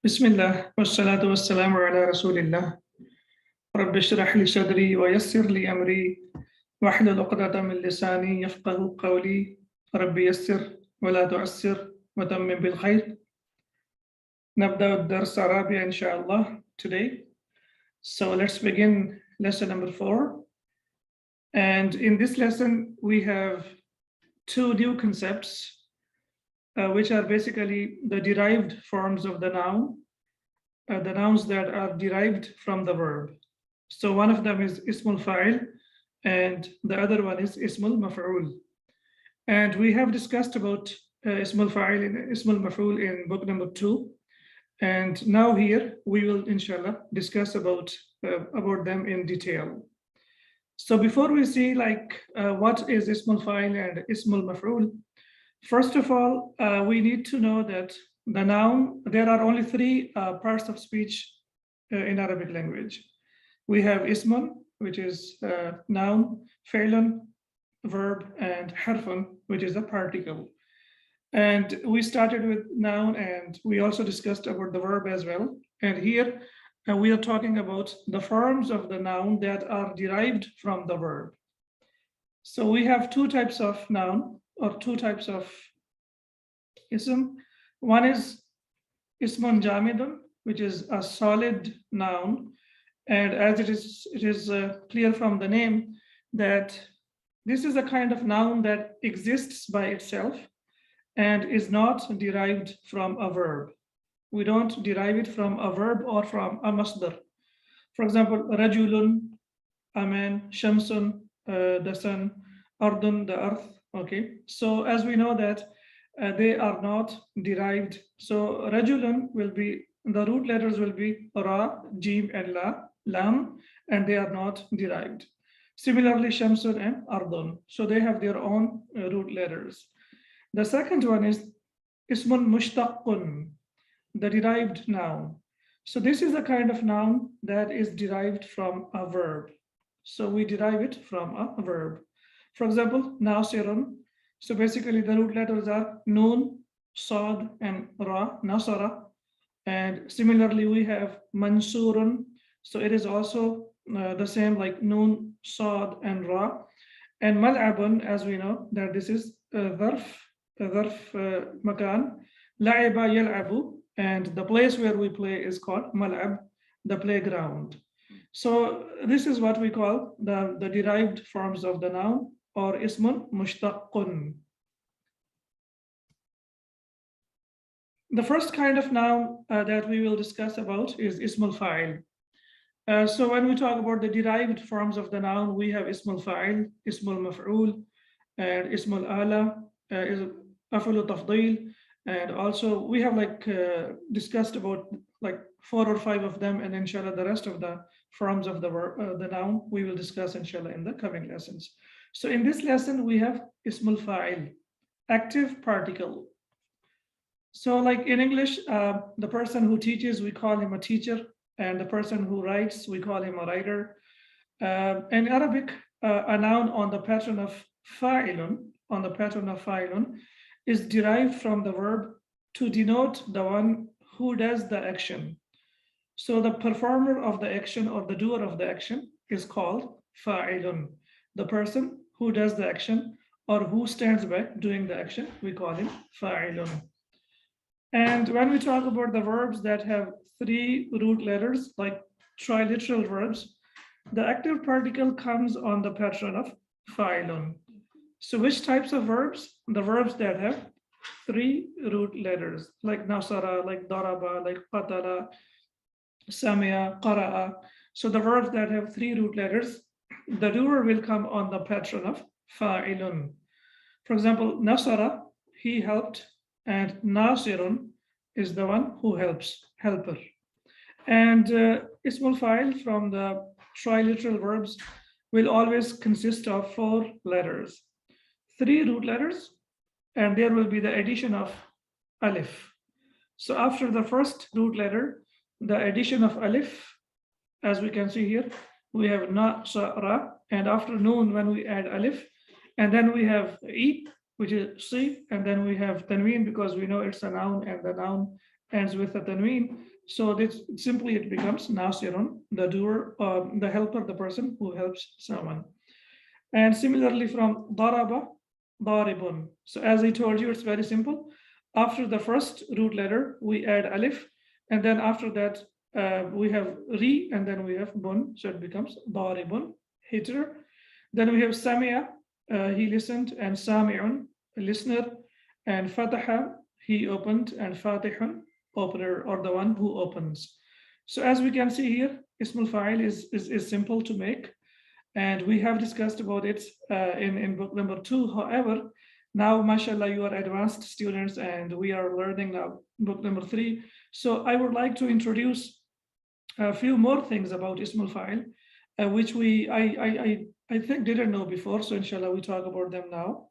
بسم الله والصلاة والسلام على رسول الله رب اشرح لي صدري ويسر لي أمري واحلل عقدة من لساني يفقه قولي رب يسر ولا تعسر وتمم بالخير. نبدأ الدرس الرابع إن شاء الله today. So let's begin lesson number 4. And in this lesson we have two new concepts which are basically the derived forms of the noun, the nouns that are derived from the verb. So one of them is ismul fa'il and the other one is ismul maf'ul. And we have discussed about ismul fa'il and ismul maf'ul in book number 2. And now here we will inshallah discuss about them in detail. So before we see what is ismul fa'il and ismul maf'ul, first of all, we need to know that the noun, there are only three parts of speech in Arabic language. We have ismun, which is noun, fi'lun, verb, and harfun, which is a particle. And we started with noun and we also discussed about the verb as well. And here we are talking about the forms of the noun that are derived from the verb. So we have two types of noun or two types of ism. One is ismun jamidun, which is a solid noun. And as it is clear from the name that this is a kind of noun that exists by itself and is not derived from a verb. We don't derive it from a verb or from a masdar. For example, rajulun, a man, shamsun, the sun, ardun, the earth. Okay, so as we know that they are not derived. So rajulun will be, the root letters will be ra, jim, and la, lam, and they are not derived. Similarly, shamsun and ardun. So they have their own root letters. The second one is ismun mushtaqun, the derived noun. So this is a kind of noun that is derived from a verb. So we derive it from a verb. For example, nasirun. So basically the root letters are nun, sad, and ra, nasara. And similarly we have mansurun. So it is also the same like nun, sad, and ra. And mal'abun, as we know that this is dharf makan, la'iba yal'abu, and the place where we play is called mal'ab, the playground. So this is what we call the derived forms of the noun, or ismun mushtaqun. The first kind of noun that we will discuss about is ismul fa'il. So when we talk about the derived forms of the noun, we have ismul fa'il, ismul maf'ul, and ismul ala, af'alu tafdil, and also we have discussed about 4 or 5 of them, and inshallah the rest of the forms of the noun we will discuss inshallah in the coming lessons. So in this lesson we have ismul fa'il, active particle. So like in English, the person who teaches, we call him a teacher, and the person who writes, we call him a writer. In Arabic, a noun on the pattern of fa'ilun, is derived from the verb to denote the one who does the action. So the performer of the action or the doer of the action is called fa'ilun. The person who does the action or who stands back doing the action, we call him fa'ilun. And when we talk about the verbs that have 3 root letters, like triliteral verbs, the active particle comes on the pattern of fa'ilun. So which types of verbs? The verbs that have 3 root letters, like nasara, like daraba, like qatala, samia, qara'a. So the verbs that have 3 root letters, the doer will come on the pattern of fa'ilun. For example, nasara, he helped, and nasirun is the one who helps, helper. And ismul fa'il from the triliteral verbs will always consist of 4 letters, 3 root letters, and there will be the addition of alif. So after the first root letter, the addition of alif, as we can see here, we have na, sa, ra, and after noon when we add alif, and then we have e, which is C, and then we have tanween because we know it's a noun and the noun ends with a tanween. So this simply it becomes nasirun, the doer, the helper, the person who helps someone. And similarly from daraba, daribun. So as I told you, it's very simple. After the first root letter, we add alif, and then after that, we have ri, and then we have bun, so it becomes daribun, hitter. Then we have samia, he listened, and sami'un, a listener, and fataha, he opened, and fatihun, opener, or the one who opens. So as we can see here, ismul fa'il is simple to make, and we have discussed about it in book number 2. However, now, mashallah, you are advanced students, and we are learning now book number 3. So I would like to introduce a few more things about ismul fa'il, which I think didn't know before. So inshallah, we talk about them now.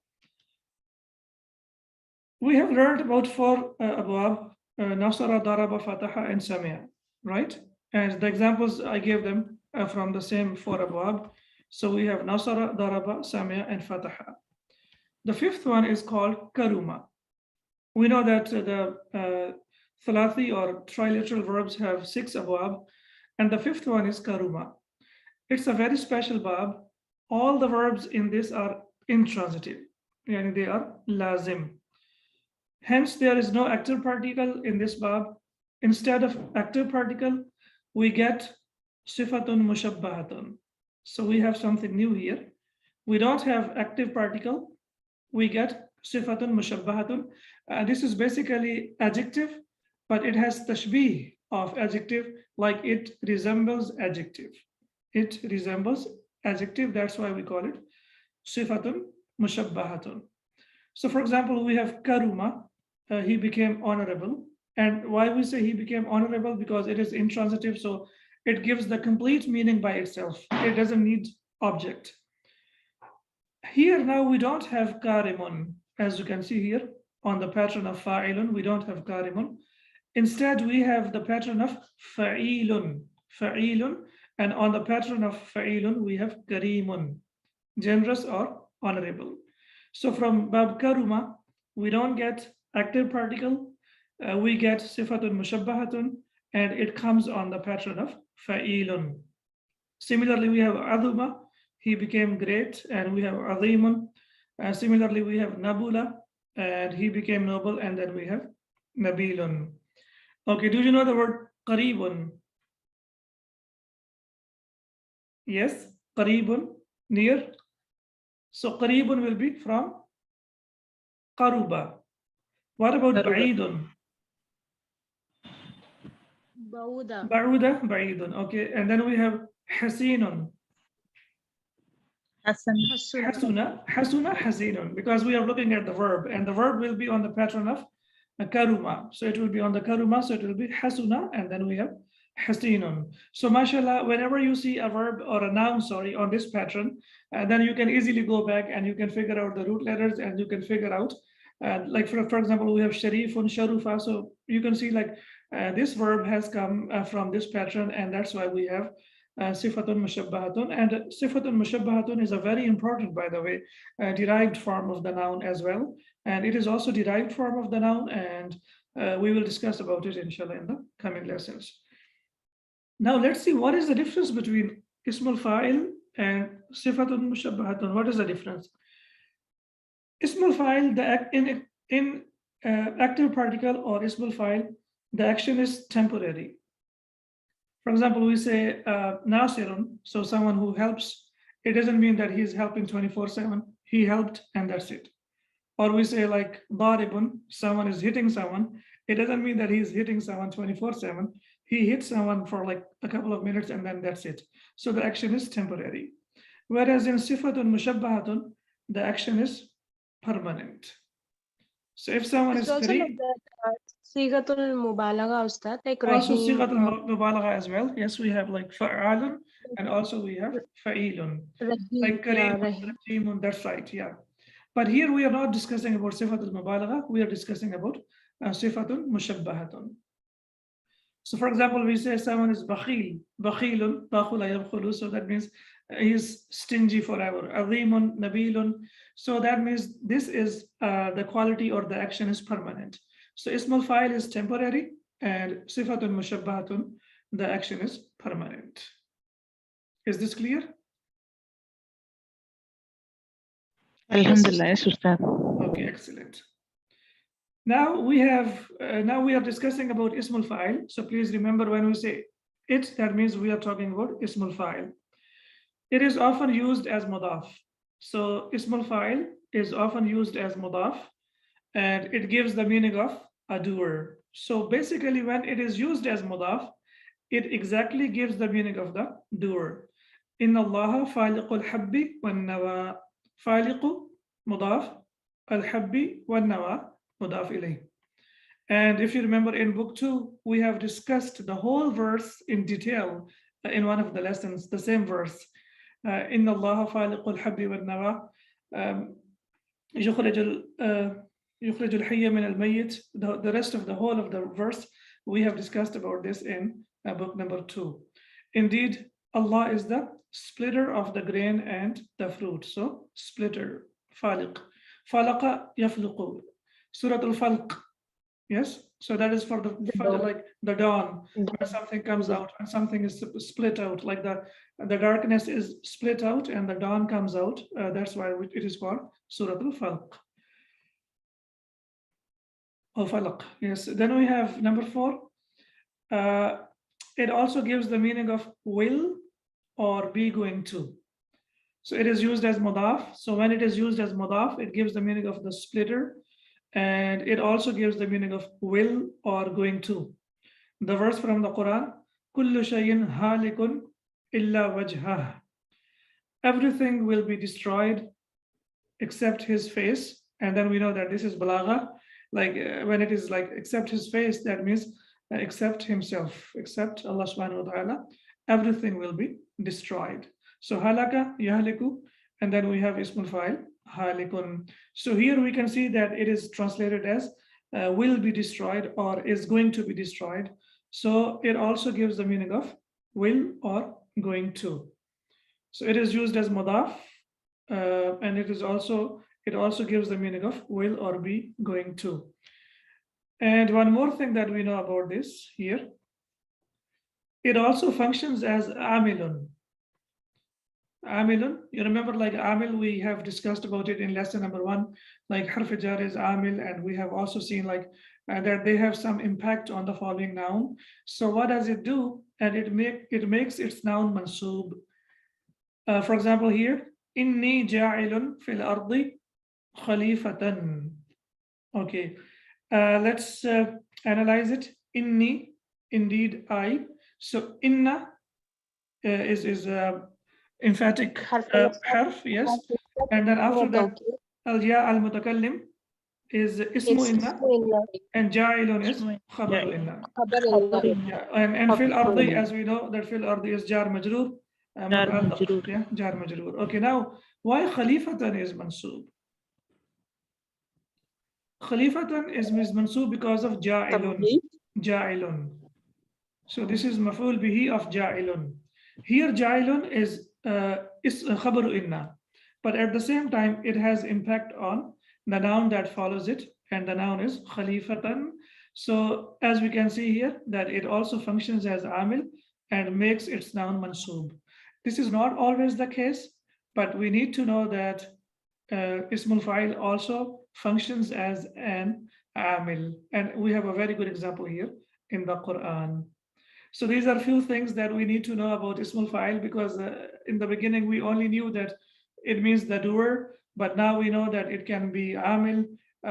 We have learned about 4 abwab, nasara, daraba, fataha, and samia, right? And the examples I gave them from the same 4 abwab. So we have nasara, daraba, samia, and fataha. The 5th one is called karuma. We know that the thalathi or triliteral verbs have 6 abwab, and the 5th one is karuma. It's a very special bab. All the verbs in this are intransitive, and they are lazim. Hence, there is no active particle in this bab. Instead of active particle, we get sifatun mushabbahatun. So we have something new here. We don't have active particle. We get sifatun mushabbahatun. This is basically adjective, but it has tashbih of adjective, like it resembles adjective. It resembles adjective, that's why we call it sifatun mushabbahatun. So for example, we have karuma, he became honorable. And why we say he became honorable? Because it is intransitive, so it gives the complete meaning by itself. It doesn't need object. Here now we don't have karimun, as you can see here on the pattern of fa'ilun, we don't have karimun. Instead, we have the pattern of fa'ilun, and on the pattern of fa'ilun, we have karimun, generous or honorable. So from bab karuma, we don't get active particle, we get sifatun mushabbahatun, and it comes on the pattern of fa'ilun. Similarly, we have aduma, he became great, and we have azimun. Similarly, we have nabula, and he became noble, and then we have nabilun. Okay, do you know the word qaribun? Yes, qaribun, near. So qaribun will be from qaruba. What about ba'idun? Bauda. Ba'uda, ba'idun. Okay, and then we have hasinun. Hasuna, hasinun, because we are looking at the verb, and the verb will be on the pattern of karuma. So it will be on the karuma, so it will be hasuna, and then we have hasinun. So mashallah, whenever you see a verb or a noun, on this pattern, then you can easily go back and you can figure out the root letters, and you can figure out, like for example, we have sharifun, sharufa. So you can see like this verb has come from this pattern, and that's why we have sifatun mushabbahatun. And sifatun mushabbahatun is a very important, by the way, derived form of the noun as well. And it is also derived form of the noun, and we will discuss about it inshallah in the coming lessons. Now let's see what is the difference between ismul fa'il and sifatun mushabbahatun. What is the difference? Ismul fa'il, in active particle or ismul fa'il, the action is temporary. For example, we say nasirun, so someone who helps. It doesn't mean that he's helping 24/7. He helped and that's it. Or we say like daribun, someone is hitting someone. It doesn't mean that he's hitting someone 24/7. He hits someone for like a couple of minutes and then that's it. So the action is temporary. Whereas in sifatun mushabbahatun, the action is permanent. So if someone is also like that, sigatul mubalagha ustad, like also sigatul mubalagha as well. Yes, we have like fa'alun, and also we have fa'ilun. Like kareemun, that's right, yeah. But here we are not discussing about sifatul mubalagha, we are discussing about sifatun mushabbahatun. So for example, we say someone is bakhil, bakhilun, bakhula yabkhulu, so that means he's stingy forever. Azimun, nabilun, so that means this is the quality or the action is permanent. So ismul fa'il is temporary, and sifatun mushabbahatun, the action is permanent. Is this clear? Alhamdulillah, yes, Ustad. Okay, excellent. Now we are discussing about ismul fa'il. So please remember, when we say it, that means we are talking about ismul fa'il. It is often used as mudaf. So ismul fa'il is often used as mudaf, and it gives the meaning of a doer. So basically, when it is used as mudaf, it exactly gives the meaning of the doer. Inna Allah faliqul habbi wan nawa. Faliqu mudaf, al habbi wan nawa mudaf ilayh. And if you remember, in book 2, we have discussed the whole verse in detail in one of the lessons, the same verse. Inna Allah faliqul habbi wan nawa. يخرج الحي من الميت. The rest of the whole of the verse, we have discussed about this in book number 2. Indeed, Allah is the splitter of the grain and the fruit. So splitter, faliq. Falaqa yafluqu. Surat al-Falq. Yes, so that is for like the dawn, when something comes out and something is split out, like the darkness is split out and the dawn comes out. That's why it is called Surat al-Falq. Or Falaq. Yes. Then we have number 4. It also gives the meaning of will or be going to. So it is used as mudaf. So when it is used as mudaf, it gives the meaning of the splitter, and it also gives the meaning of will or going to. The verse from the Quran, kullu shayin halikun illa wajhah. Everything will be destroyed except his face. And then we know that this is balagha. Like when it is like except his face, that means except himself, except Allah subhanahu wa ta'ala, everything will be destroyed. So halaka, yahliku, and then we have ismul fa'il, halikun. So here we can see that it is translated as will be destroyed or is going to be destroyed. So it also gives the meaning of will or going to. So it is used as mudaf, and it also gives the meaning of will or be going to. And one more thing that we know about this here, it also functions as amilun. Amilun, you remember, like amil, we have discussed about it in lesson number 1, like harf jar is amil, and we have also seen like that they have some impact on the following noun. So what does it do? And it makes its noun mansub. For example, here, inni ja'ilun fil ardi khalifatan. Okay, let's analyze it. Inni, indeed I. So inna is emphatic harf, yes. And then after that, al-ya al-mutakallim is ismu inna, and ja'ilun is khabaru inna. Yeah, and fil ardi, as we know that fil ardi is jar majroor. Yeah, jar majroor. Okay, now why khalifatan is mansub? Khalifatan is mansub because of ja'ilun. Ja'ilun. So this is maf'ul bihi of ja'ilun. Here ja'ilun is khabaru inna, but at the same time it has impact on the noun that follows it, and the noun is khalifatan. So as we can see here, that it also functions as amil and makes its noun mansub. This is not always the case, but we need to know that ismul fa'il also functions as an amil, and we have a very good example here in the Quran. So these are a few things that we need to know about ismul fa'il, because in the beginning we only knew that it means the doer, but now we know that it can be amil.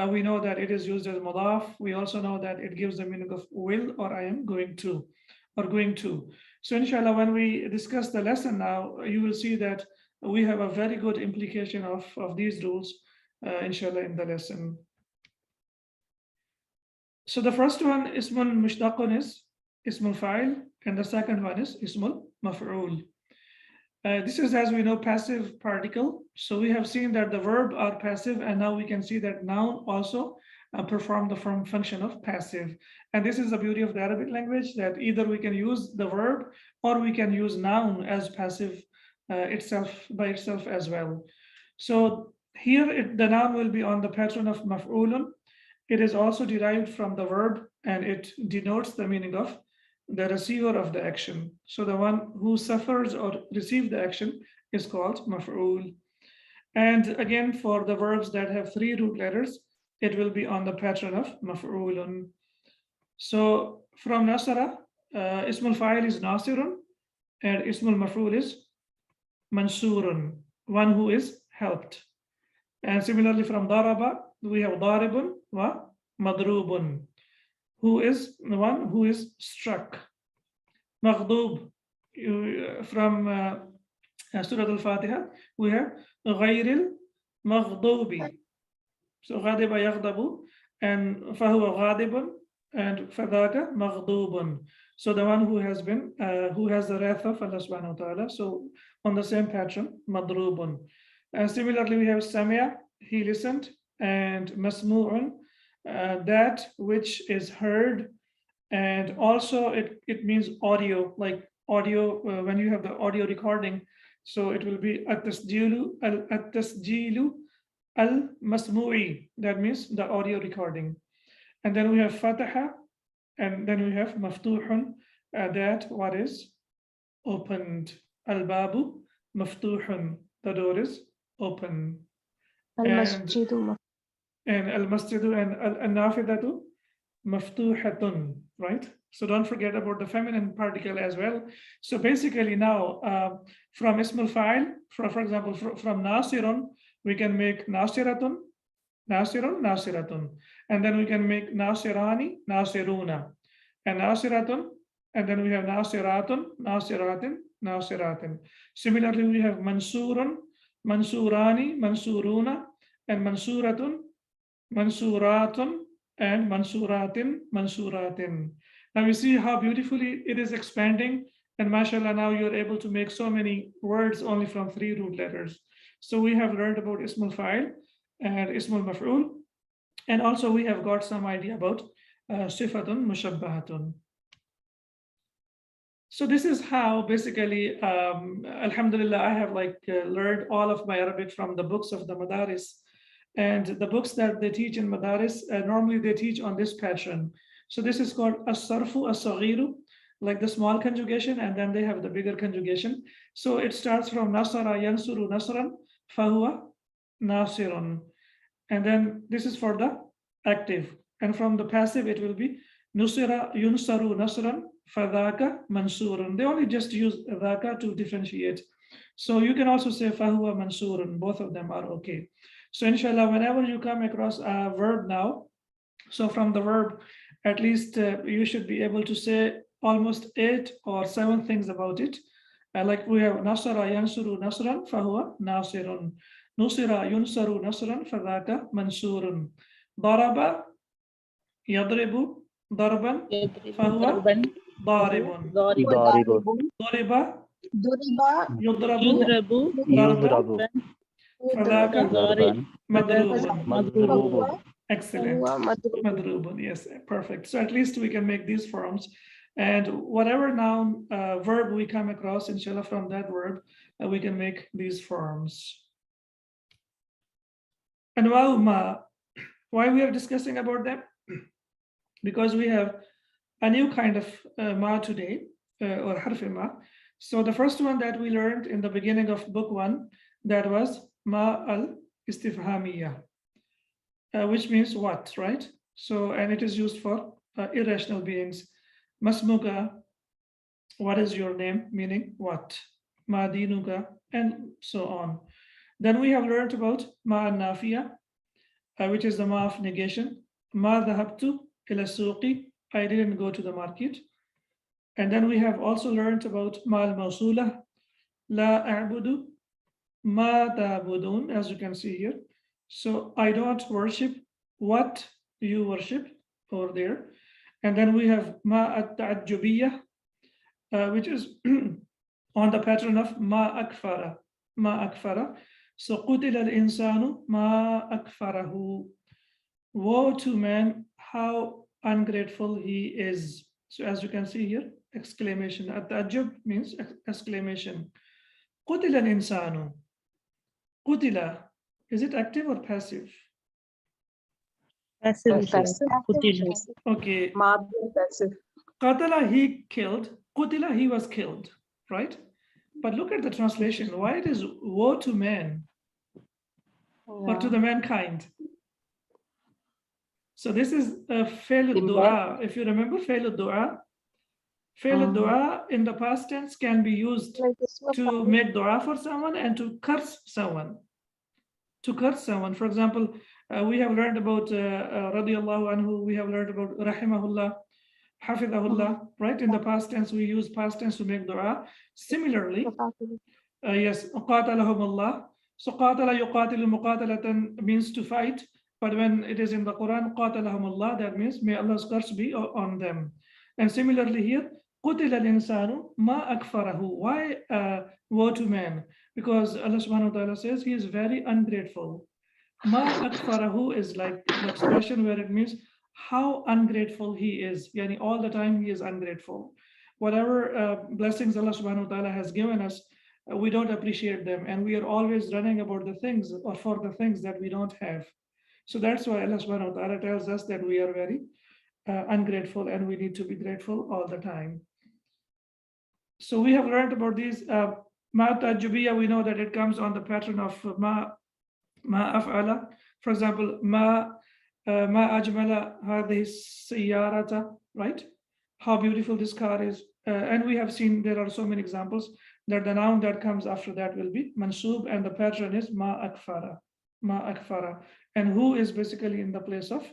We know that it is used as mudaf. We also know that it gives the meaning of will or I am going to, or going to. So inshallah, when we discuss the lesson now, you will see that we have a very good implication of these rules, inshallah, in the lesson. So the first one, ismul mushtaqun, is ismul fa'il, and the second one is ismul maf'ul. This is, as we know, passive particle. So we have seen that the verb are passive, and now we can see that noun also perform the function of passive. And this is the beauty of the Arabic language, that either we can use the verb or we can use noun as passive by itself as well. So here the noun will be on the pattern of maf'ulun, It is also derived from the verb, and it denotes the meaning of the receiver of the action. So the one who suffers or receives the action is called maf'ul. And again, for the verbs that have 3 root letters, it will be on the pattern of maf'ulun. So from nasara, ismul fa'il is nasirun, and ismul maf'ul is mansurun, one who is helped. And similarly from daraba, we have daribun wa madrubun, who is the one who is struck. Maghdub, from Surah Al-Fatiha, we have ghayril maghdubi. So ghadiba yaghdabu, and fahuwa ghadibun, and fadaka maghdubun. So the one who has been, who has the wrath of Allah subhanahu wa ta'ala. So on the same pattern, madrubun. And similarly, we have samia, he listened, and masmu'un, that which is heard. And also it means audio, like audio, when you have the audio recording. So it will be at-tasjilu al-masmu'i, that means the audio recording. And then we have fataha, and then we have maftuhun, that what is opened. Al-babu maftuhun, the door is open. Al-masjidu And al-masjidu and al-nafidatu maftuhatun, right? So don't forget about the feminine particle as well. So basically now from ismul fa'il, for example, from nasirun, we can make nasiratun, nasirun, nasiratun. And then we can make nasirani, nasiruna. And nasiratun, and then we have nasiratun, nasiratin, nasiratin. Similarly, we have mansurun, mansurani, mansuruna, and mansuratun, mansuratun, and mansuratin, mansuratin. Now you see how beautifully it is expanding, and mashallah, now you're able to make so many words only from 3 root letters. So we have learned about ismul fa'il and ismul maf'ul, and also we have got some idea about sifatun mushabbahatun. So this is how basically, alhamdulillah, I have learned all of my Arabic from the books of the Madaris. And the books that they teach in Madaris, normally they teach on this pattern. So this is called as-sarfu as-saghiru, like the small conjugation, and then they have the bigger conjugation. So it starts from nasara yansuru nasran, fahuwa nasirun. And then this is for the active. And from the passive, it will be nusira yunsaru nasran, fadaka mansurun. They only just use dhaka to differentiate. So you can also say fahuwa mansurun. Both of them are okay. So inshallah, whenever you come across a verb now, so from the verb, at least you should be able to say almost 8 or 7 things about it. Like we have nasara yansuru nasran, fahuwa nasirun. Nusira yunsaru nasran, fadaka mansurun. Daraba yadribu darban, fahuwa daribun. Duriba yudrabu darban, fadaka madrubun. Excellent. Madrubun, yes, perfect. So at least we can make these forms. And whatever noun, verb we come across, inshallah, from that verb, we can make these forms. And why we are discussing about them? Because we have a new kind of ma today, or harf ma. So the first one that we learned in the beginning of book 1, that was ma al-istifhamiyya, which means what, right? So, and it is used for irrational beings. Masmuka, what is your name, meaning what? Ma dinuka, and so on. Then we have learned about ma al-nafiya, which is the ma of negation. Ma dhahabtu ila suqi, I didn't go to the market. And then we have also learned about ma al-mawsula, la a'budu, ma ta'budun, as you can see here. So I don't worship what you worship over there. And then we have ma at-ta'ajjubiyya, which is on the pattern of ma akfara, ma akfara. So qutila al-insanu ma akfarahu. Woe to man, how ungrateful he is. So as you can see here, exclamation. At-ta'ajjub means exclamation. Qutila al-insanu. Qutila, is it active or passive? Passive. Passive. Qutila. Okay. Madi passive. Qatala, he killed. Qutila, he was killed, right? But look at the translation. Why it is woe to man or to the mankind? So this is a fail dua. If you remember fail dua in the past tense can be used to make dua for someone and to curse someone. For example, we have learned about radiyallahu anhu, we have learned about rahimahullah, hafidhahullah, right? In the past tense, we use past tense to make dua. Similarly, yes, qatalahum Allah. So qatala yuqatilu muqatalatan means to fight, but when it is in the Quran, qatalahum Allah, that means may Allah's curse be on them. And similarly here, qutila al-insanu ma akfarahu. Why woe to man? Because Allah subhanahu wa ta'ala says he is very ungrateful. Ma akfarahu is like the expression where it means how ungrateful he is. Yani all the time he is ungrateful. Whatever blessings Allah subhanahu wa ta'ala has given us, we don't appreciate them. And we are always running about the things or for the things that we don't have. So that's why Allah subhanahu wa ta'ala tells us that we are very ungrateful and we need to be grateful all the time. So we have learned about these. Ma tajubiyya, we know that it comes on the pattern of ma af'ala. For example, ma ajmala hadhihi sayyarata, right? How beautiful this car is. And we have seen there are so many examples that the noun that comes after that will be mansub, and the pattern is ma akfara. And who is basically in the place of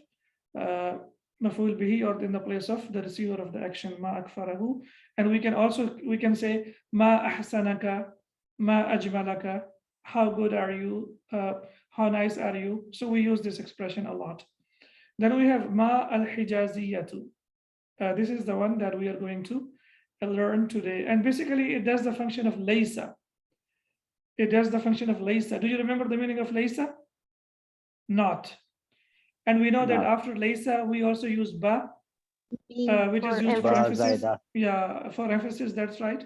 maf'ul bihi, or in the place of the receiver of the action, ma akfarahu. And we can say ma ahsanaka, ma ajmalaka, how good are you, how nice are you. So we use this expression a lot. Then we have ma al-hijaziyatu. This is the one that we are going to learn today. And basically it does the function of laysa. Do you remember the meaning of laysa? Not. And we know that after laysa, we also use ba, which is used for emphasis. Yeah, for emphasis, that's right.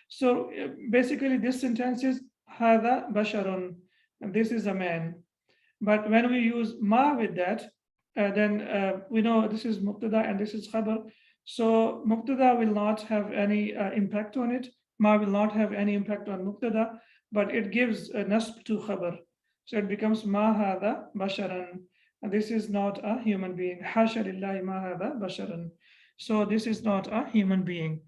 So basically this sentence is hadha basharun, and this is a man. But when we use ma with that, then we know this is mubtada and this is khabar. So mubtada will not have any impact on it. Ma will not have any impact on mubtada, but it gives a nasb to khabar. So it becomes ma hadha basharan. And this is not a human being. Hasha lillahi ma hadha basharan. So this is not a human being.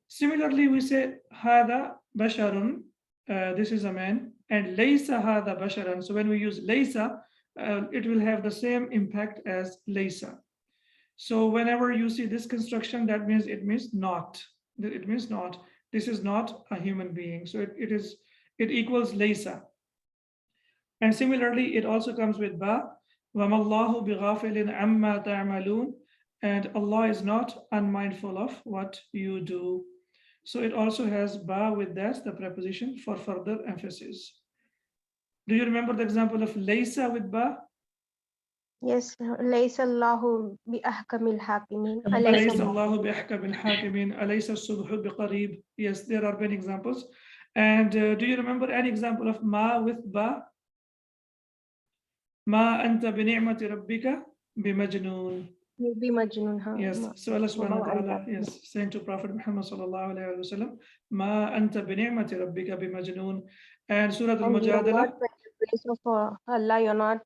Similarly, we say hadha basharun. This is a man. And laysa hadha basharan. So when we use laysa, it will have the same impact as laysa. So whenever you see this construction, that means it means not. It means not. This is not a human being. So it equals laysa. And similarly, it also comes with ba. وَمَا اللَّهُ بِغَافِلٍ عَمَّا تَعْمَلُونَ. And Allah is not unmindful of what you do. So it also has ba with that, the preposition for further emphasis. Do you remember the example of laysa with ba? Yes, laysa Allahu bi ahkamil hakimin. Alaysa Allahu bi ahkamil hakimin. Alaysa as-subhu bi qareeb. Yes, there are many examples. And do you remember any example of ma with ba? Ma anta bi ni'mati rabbika bi majnoon. Bi majnoon, huh? Yes, so Allah subhanahu wa ta'ala is saying to Prophet Muhammad sallallahu alayhi wa sallam, ma anta bi ni'mati rabbika bi majnoon. And Surah Al-Mujadala. Praise of Allah, you're not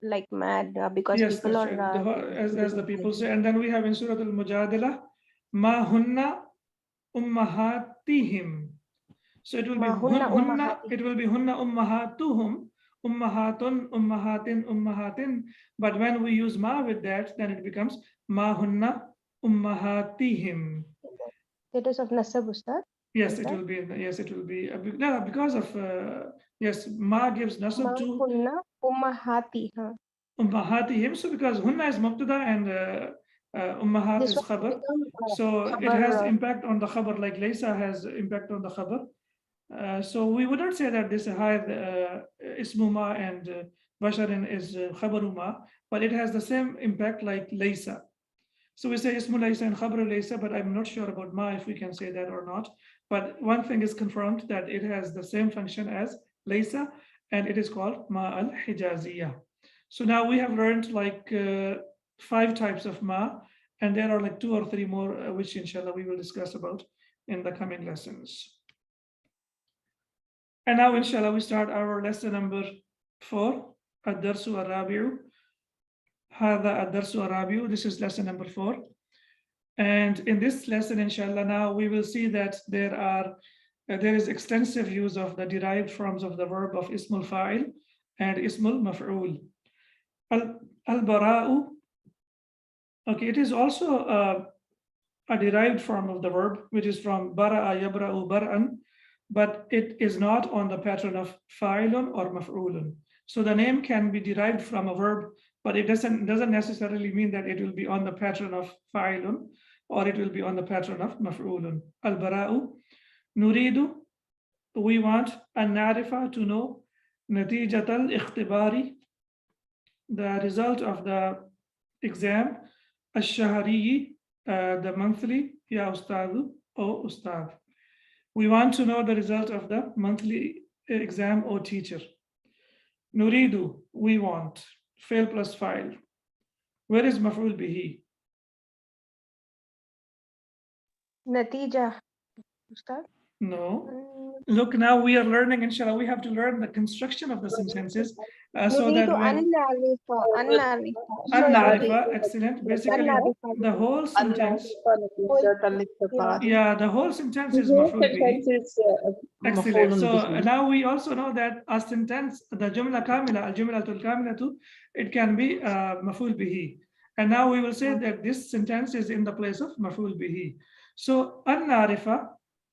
like mad because yes, people are right. as the people say. And then we have in Surah Al-Mujadala, ma hunna ummahatihim. So it will be hunna, it will be hunna ummahatuhum, ummahatun, ummahatin, ummahatin. But when we use ma with that, then it becomes ma hunna ummahatihim. Status of nasab, Ustad? Yes, it will be. Yes, it will be. No, because of yes, ma gives nasab to hunna ummahati, huh? Ummahatihim. So because hunna is mubtada and ummahat is khabar. So it has impact on the khabar, like laysa has impact on the khabar. So we would not say that this ismu ma and basharin is khabaru ma, but it has the same impact like laysa. So we say ismu laysa and khabaru laysa, but I'm not sure about ma if we can say that or not. But one thing is confirmed, that it has the same function as laysa, and it is called ma al-hijaziyah. So now we have learned like 5 types of ma, and there are like 2 or 3 more, which inshallah we will discuss about in the coming lessons. And now inshallah we start our lesson number 4, Ad-Darsu Arabi'u. Hada Ad-Darsu Arabi'u. This is lesson number 4. And in this lesson, inshallah, now we will see that there is extensive use of the derived forms of the verb of Ismul Fa'il and Ismul Maf'ul. Al-Bara'u. Okay, it is also a derived form of the verb, which is from Bara'a Yabra'u Bar'an, but it is not on the pattern of Fa'ilun or Maf'ulun. So the name can be derived from a verb, but it doesn't necessarily mean that it will be on the pattern of Fa'ilun or it will be on the pattern of Maf'ulun. Al-Bara'u. Nuridu, we want. An-Na'rifa, to know. Natijat al-Ikhtibari, the result of the exam. Ash-Shahari, the monthly. Ya Ustadu, O Ustad. We want to know the result of the monthly exam, O teacher. Nuridu, we want. Fail plus file. Where is Maf'ul bihi? Natija. Ustad? No. Look, now we are learning, inshallah, we have to learn the construction of the sentences so that when An-Na'rifa, excellent. Basically, the whole sentence, yeah, the whole sentence is Maf'ul bihi. Excellent. So now we also know that a sentence, the Jumla Kamila, Al-Jumlatul Kamilatu, it can be Maf'ul bihi. And now we will say that this sentence is in the place of Maf'ul bihi. So An-Na'rifa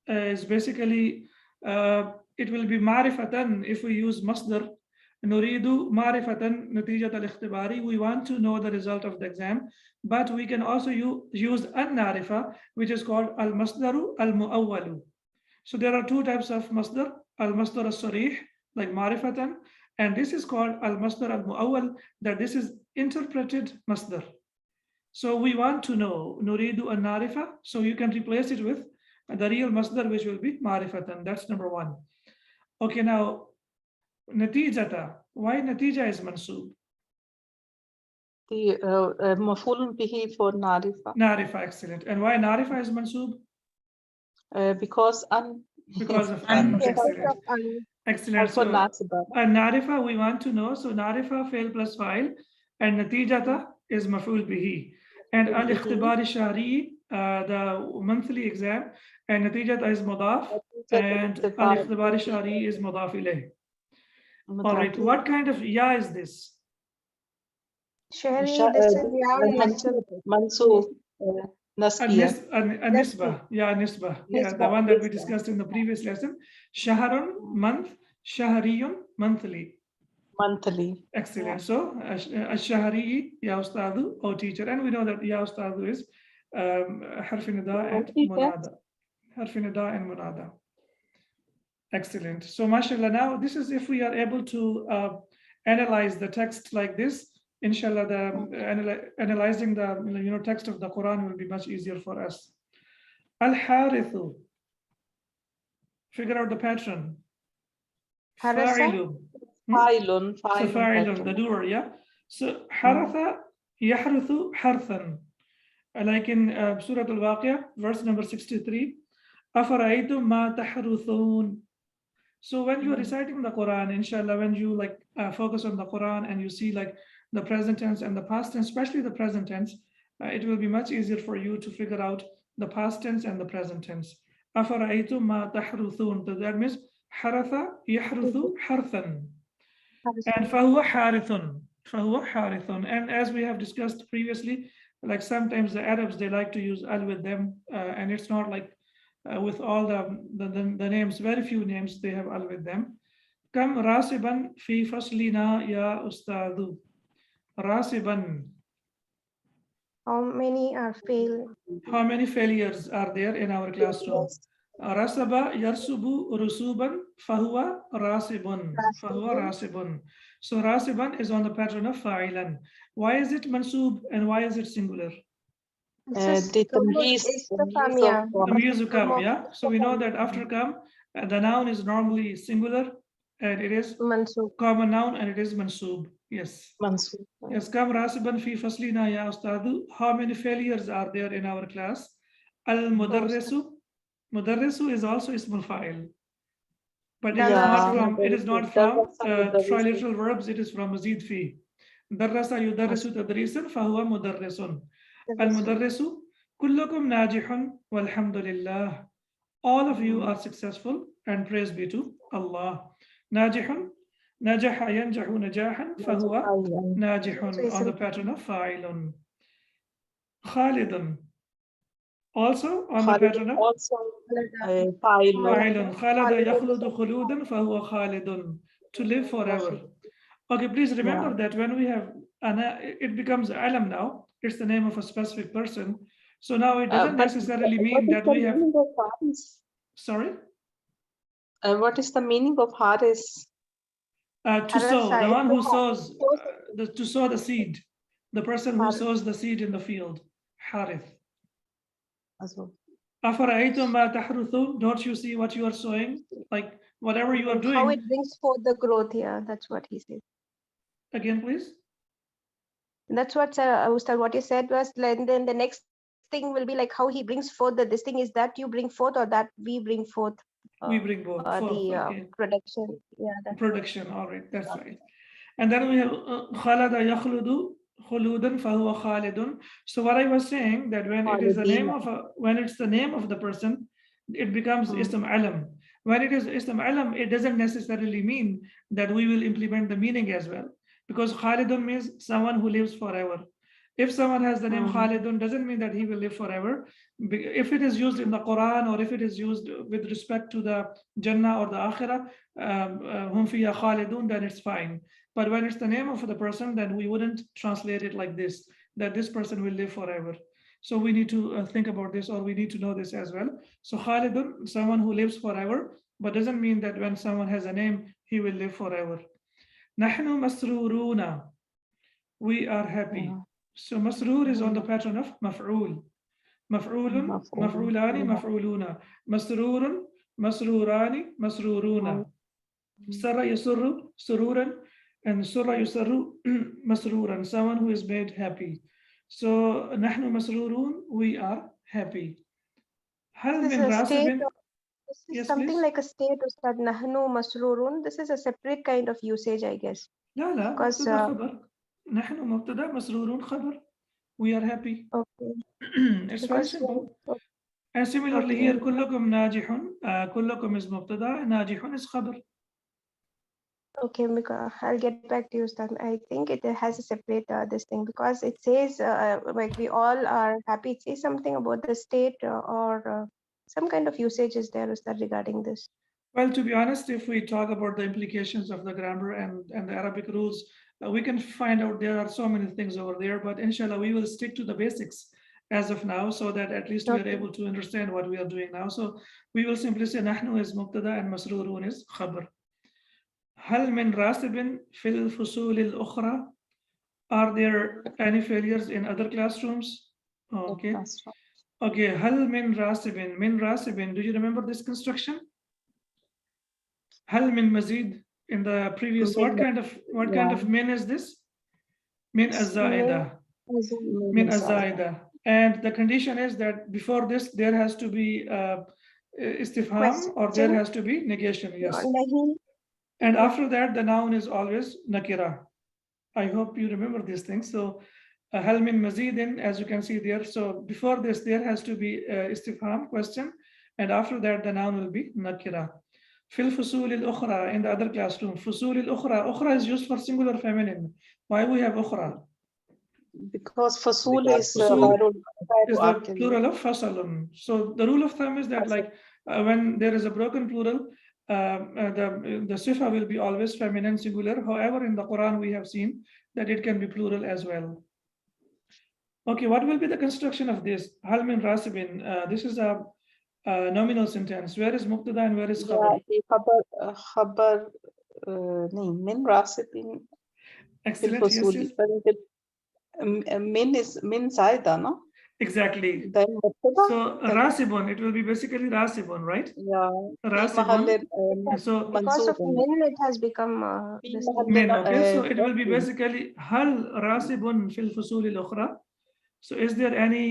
is basically, it will be Ma'rifatan if we use Masdar. Nuridu Ma'rifatan Natijat al-Ikhtibari. We want to know the result of the exam, but we can also use An-Na'rifa, which is called Al-Masdaru Al-Mu'awwalu. So there are 2 types of Masdar, Al-Masdar al-Sarih, like Ma'rifatan, and this is called Al-Masdar al-Mu'awwal, that this is interpreted Masdar. So we want to know Nuridu An-Na'rifa, so you can replace it with the real Masdar, which will be Ma'rifatan. That's number 1. Okay, now Natijata. Why Natija is mansub? The Maf'ulun bihi for Na'rifa. Na'rifa, excellent. And why Na'rifa is mansub? Because Because of an. Excellent. Excellent. So Na'rifa we want to know. So Na'rifa fail plus file, and Natijata is maf'ul bihi. And al-ikhtibari shahri, the monthly exam, and Natijata is mudaf, and al-ikhtibari shahri is mudaf ilayh. All right, what kind of ya is this? Shahri, this is Mansub. Nisbah. Yeah, Nisbah. Yeah, the one that we discussed in the previous lesson. Shaharun, month. Shahariyun, monthly. Monthly. Excellent. So, Ash-Shahari, Ya Ustadu, O teacher. And we know that Ya Ustadu is Harfi Nida and Munada. Harfi Nida and Munada. Excellent. So, mashallah, now this is if we are able to analyze the text like this. Inshallah, analyzing the text of the Quran will be much easier for us. Al-Harithu. Figure out the pattern. Fa'ilun. Fa'ilun, the doer, yeah. So Haratha Yahruthu Harthan. Like in Surah Al-Waqi'ah, verse number 63. Afara'aytum ma tahruthun. So when you are reciting the Quran, inshallah, when you focus on the Quran and you see like the present tense and the past tense, especially the present tense, it will be much easier for you to figure out the past tense and the present tense. Afara'aytum ma tahruthun. So that means Haratha Yahruthu Harthan. And fahuwa harithun. Fahuwa harithun. And as we have discussed previously, like sometimes the Arabs, they like to use al with them, and it's not like with all the names, very few names they have al with them. Kam rasiban fi faslina ya ustadu. Rasiban. How many are failed? How many failures are there in our classroom? Rasaba yarsubu rusuban fahuwa rasibun. Fahuwa rasibun. So rasiban is on the pattern of fa'ilan. Why is it mansub and why is it singular? The Tamyiz kam, yeah. So we know that after kam, the noun is normally singular and it is Mansub. common noun, and it is mansoob. Yes. Mansub. Yes, kam rasiban fi faslina ya ustadu. How many failures are there in our class? Al-mudarrisu. Mudarrisu is also ismul fa'il. But it is not from triliteral verbs, it is from mazid fi. Darrasa yudarrisu tadrisan fahuwa mudarrisun. Al-mudarrisu kullukum najihun walhamdulillah. All of you are successful and praise be to Allah. Najihun, najaha yanjahu najahan fahuwa najihun, on the pattern of fa'ilun. Khalidun, also on the pattern of fa'ilun. Khalada yakhludu khuludan fahuwa khalidun, to live forever. Okay, please remember that when we have ana, it becomes alam now. It's the name of a specific person. So now it doesn't necessarily mean that we have. Sorry? What is the meaning of Haris? To sow, the one who sows, to sow the seed, the person who sows the seed in the field. Harith. Afara'aytum ma tahruthun? Don't you see what you are sowing? Like whatever you are doing. How it brings forth the growth here. That's what he said. Again, please. That's what Ustad, what you said was, and then the next thing will be like how he brings forth the, this thing is that you bring forth or that we bring forth. We bring both. The production. Yeah. Production. All right. That's right. And then we have khalada yakhludu khuludan fahuwa khalidun. So what I was saying, that when it is the name of when it's the name of the person, it becomes ism alam. When it is ism alam, it doesn't necessarily mean that we will implement the meaning as well, because khalidun means someone who lives forever. If someone has the name Khalidun, doesn't mean that he will live forever. If it is used in the Quran, or if it is used with respect to the Jannah or the Akhirah, hum fiya Khalidun, then it's fine. But when it's the name of the person, then we wouldn't translate it like this, that this person will live forever. So we need to think about this, or we need to know this as well. So Khalidun, someone who lives forever, but doesn't mean that when someone has a name, he will live forever. Nahnu masruruna, we are happy. So masroor is on the pattern of maf'ul. Maf'ulun, maf'ulani, maf'uluna. Masroorun, masroorani, masrooruna. Sarra yasurru, sururan, and surra yusarru, masrooran, someone who is made happy. So nahnu masroorun, we are happy. Hal min rasibin. This is something like a state, Ustad. Nahnu masroorun. This is a separate kind of usage, I guess. La, because نحن مبتدا مسرورون خبر. We are happy. Okay. It's very simple. And similarly here كلكم ناجحون. كلكم is مبتدا, ناجحون is خبر. Okay, I'll get back to you, Ustad. I think it has a separate this thing, because it says like we all are happy. It says something about the state or some kind of usage is there, Ustad, regarding this. Well, to be honest, if we talk about the implications of the grammar and the Arabic rules, we can find out there are so many things over there, but inshallah, we will stick to the basics as of now, so that at least we are able to understand what we are doing now. So we will simply say, Nahnu is mubtada and masrurun is khabar. Hal min rasibin fil fusul al-ukhra? Are there any failures in other classrooms? Okay. Okay, hal min rasibin, do you remember this construction? Hal min mazid, in the previous, what kind of min is this? Min az-zaida. Min az-zaida. And the condition is that before this there has to be istifham, or there has to be negation. Yes. And after that the noun is always nakira. I hope you remember these things. So hal min mazidin, as you can see there. So before this there has to be istifham, question, and after that the noun will be nakira. Fil fusul al-ukhra, in the other classroom. Fusul al-ukhra. Ukhra is used for singular feminine. Why we have ukhra? Because fasul is the plural of fasalun. So the rule of thumb is that like when there is a broken plural, the sifa will be always feminine singular. However, in the Quran we have seen that it can be plural as well. Okay, what will be the construction of this? Hal min rasibin. This is a nominal sentence. Where is mubtada and where is khabar? Khabar, min rasibin. Excellent. Yes. Min is min zaida, no? Exactly. Then Mubtada? So rasibun, it will be basically rasibun, right? Yeah. Rasibun. So Because of Mansubun. min, it has become this thing. min, okay. So it will be Jasmin. basically hal rasibun fil fusul al-ukhra. So is there any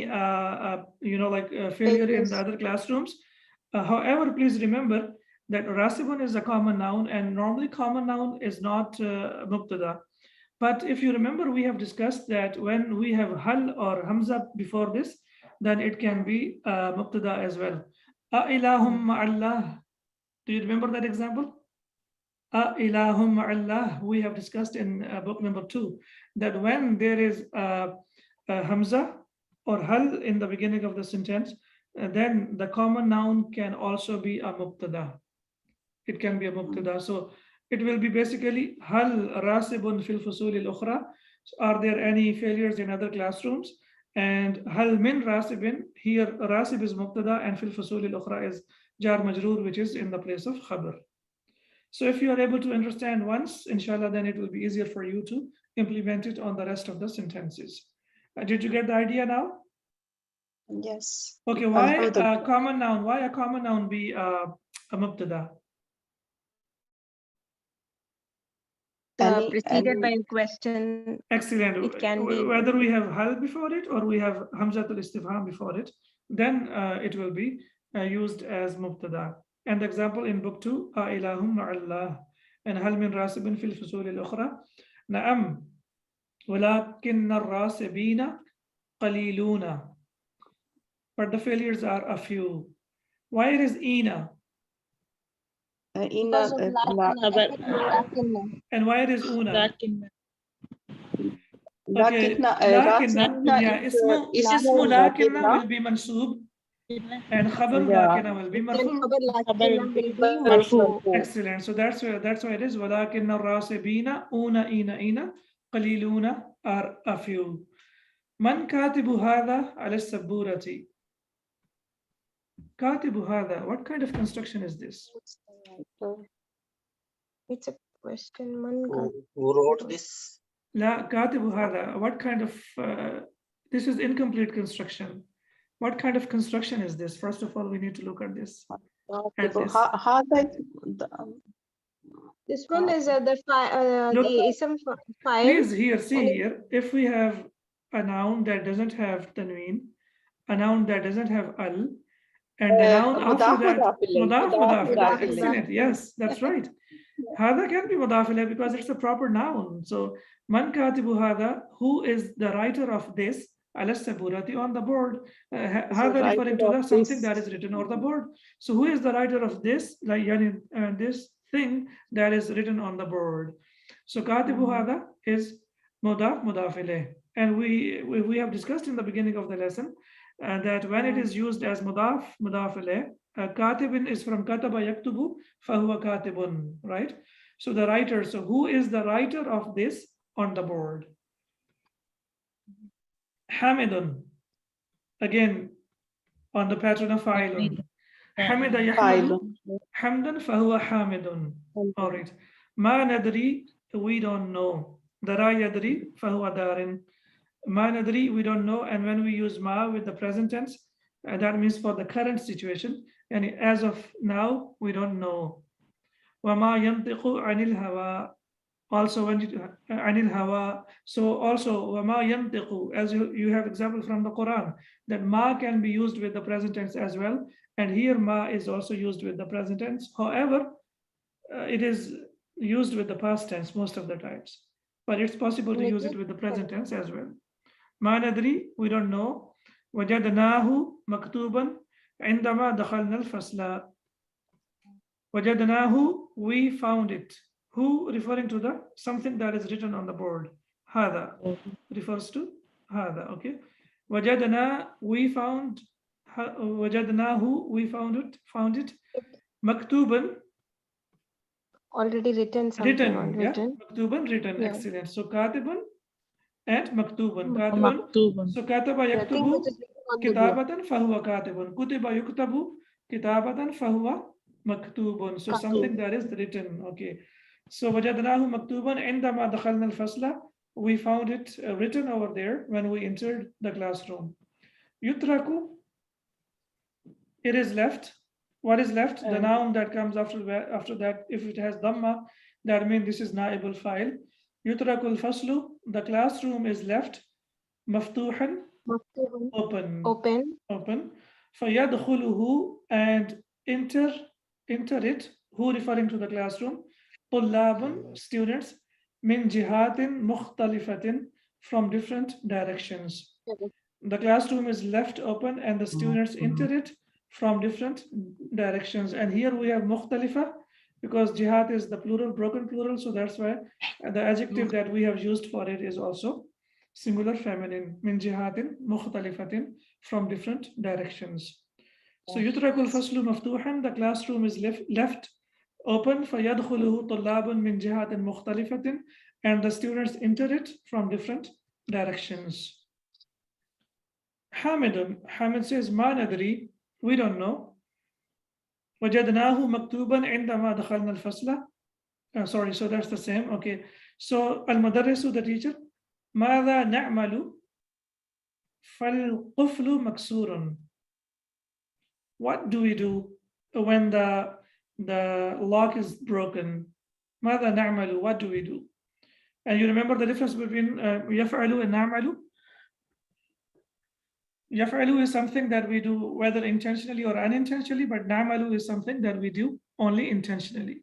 failure in the other classrooms? However, please remember that rasibun is a common noun, and normally common noun is not mubtada. But if you remember, we have discussed that when we have hal or hamza before this, then it can be mubtada as well. Ilahum ma'allah. Do you remember that example? Ilahum ma'allah. We have discussed in book number 2 that when there is hamza or hal in the beginning of the sentence, then the common noun can also be a mubtada. It can be a mubtada. So it will be basically hal rasibun fil fusul al-ukhra. Are there any failures in other classrooms? And hal min rasibin, here rasib is mubtada and fil fusul al-ukhra is jar majroor, which is in the place of khabar. So if you are able to understand once, inshallah, then it will be easier for you to implement it on the rest of the sentences. Did you get the idea now? Yes. Okay, why a Alhamdulillah. common noun? Why a common noun be a mubtada? Preceded by a question. Excellent. It can be Whether we have hal before it or we have hamzatul istifham before it, then it will be used as mubtada. And the example in book 2, ilahum ma'allah, and hal min rasibin fil fusul al-ukhra. Na'am, walakinna ar-rasibina qaliluna. But the failures are a few. Why it is ina? because of And why it is una? Okay, Lakinna, lakinna, yeah, ismu lakinna lakinna. will be mansoob and khabar Yeah. lakinna will be marfu. Marfu. Excellent. So that's why it is walakinna rasibina una ina qaliluna are a few. Man katibu hadha ala saburati. Katibu hadha, what kind of construction is this? It's a question. Man Who wrote this? La katibu hadha, what kind of this is incomplete construction. What kind of construction is this? First of all, we need to look at this. This one is the ism file. Please here, see here, if we have a noun that doesn't have tanween, a noun that doesn't have al, and the noun after that, mudaf. Excellent, yes, that's right. Hada can be mudaf because it's a proper noun. So, man katibu hada, who is the writer of this? Ala saburati, on the board. Hada referring to something that is written on the board. So, who is the writer of this? Like this thing that is written on the board. So, katibu hada is mudaf ilayh. And we have discussed in the beginning of the lesson that when it is used as mudaf ilayh, katibin is from kataba yaktubu fahuwa katibun, right? So the writer, so who is the writer of this on the board? Hamidun, again on the pattern of fa'ilun. Hamida yahmadu hamdan fahuwa hamidun. All right. Ma nadri, we don't know. Dara yadri fahuwa darin. Ma nadri, we don't know. And when we use ma with the present tense, that means for the current situation. And as of now, we don't know. وَمَا يَنْطِقُ عَنِ الْهَوَىٰ. Also, when anil hawa. So also, وَمَا يَنْطِقُ, as you have example from the Quran, that ma can be used with the present tense as well. And here ma is also used with the present tense. However, it is used with the past tense most of the times. But it's possible to use it with the present tense as well. Ma nadri, we don't know. وَجَدْنَاهُ مَكْتُوبًا عندما دخلنا الفصل. وجدناه, we found it. Who referring to the something that is written on the board? هذا refers to هذا. Okay. وجدنا, we found. وجدناه, we found it. مكتوبا, already written. Something written. مكتوبا, written. Yeah. Excellent. So كاتبا and مكتوبا. كاتبا. So كتب يكتب كتابة فهو كاتب. كتب يكتب كتابة فهو مكتوب. So something that is written. Okay. So وجدناه مكتوبا عندما دخلنا الفصل. We found it written over there when we entered the classroom. Yutraku, it is left. What is left? The noun that comes after that, if it has dhamma, that means this is naibul fa'il. Yutrakul faslu, the classroom is left. Maftuhan, open. Fayadkhuluhu, and enter it. Who referring to the classroom? Tullabun, students. Min jihatin mukhtalifatin, from different directions. The classroom is left open and the students enter it from different directions. And here we have mukhtalifa, because jihad is the plural, broken plural, so that's why the adjective that we have used for it is also singular feminine. Min jihatin mukhtalifatin, from different directions. So yutrakul faslu maftuhan, the classroom is left open. Fayadkhuluhu tullabun min jihatin mukhtalifatin, and the students enter it from different directions. Hamid says, Ma nadri, we don't know. وجدناه مكتوبا عندما دخلنا الفصل. Sorry, so that's the same. Okay. So المدرس, the teacher, ماذا نعمل فالقفل مكسور. What do we do when the lock is broken? ماذا نعمل, what do we do? And you remember the difference between يفعل and نعمل? Yaf'alu is something that we do whether intentionally or unintentionally, but na'malu is something that we do only intentionally.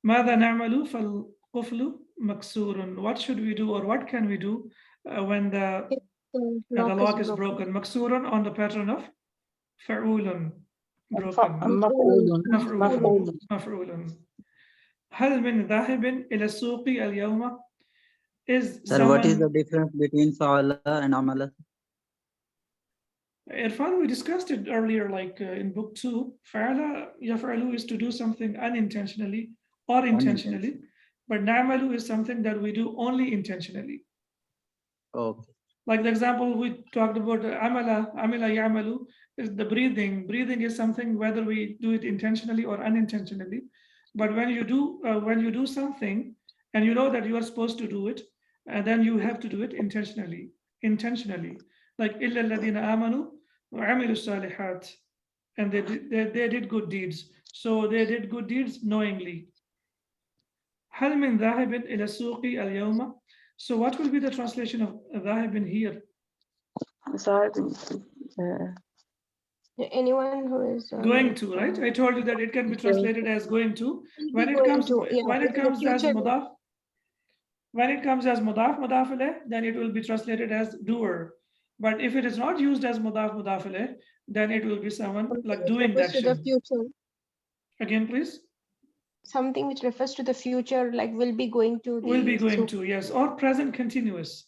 ماذا نعمل فالقفل مكسور. What should we do or what can we do when the lock is broken? مكسور on the pattern of فعول, broken. مفعول. هل من ذاهب إلى السوق اليوم? Sir, what is the difference between fa'ala and amala? Irfan, we discussed it earlier, like in book 2. Fa'ala, yaf'alu is to do something unintentionally or intentionally, but na'malu is something that we do only intentionally. Okay. Like the example we talked about, amila ya'malu is the breathing. Breathing is something whether we do it intentionally or unintentionally. But when you do something and you know that you are supposed to do it, and then you have to do it intentionally. Like illa alladhina amanu wa amilu salihat, and they did good deeds. So they did good deeds knowingly. Hal min dhahibin ila suqi al yawma. So what will be the translation of dhahibin here? Anyone who is Going to, right? I told you that it can be translated as going to. When it comes as mudaf, mudaf alayh, then it will be translated as doer. But if it is not used as mudaf alayh, then it will be someone like doing that action. To the future. Again, please. Something which refers to the future, like will be going to. Will be going to, yes, or present continuous.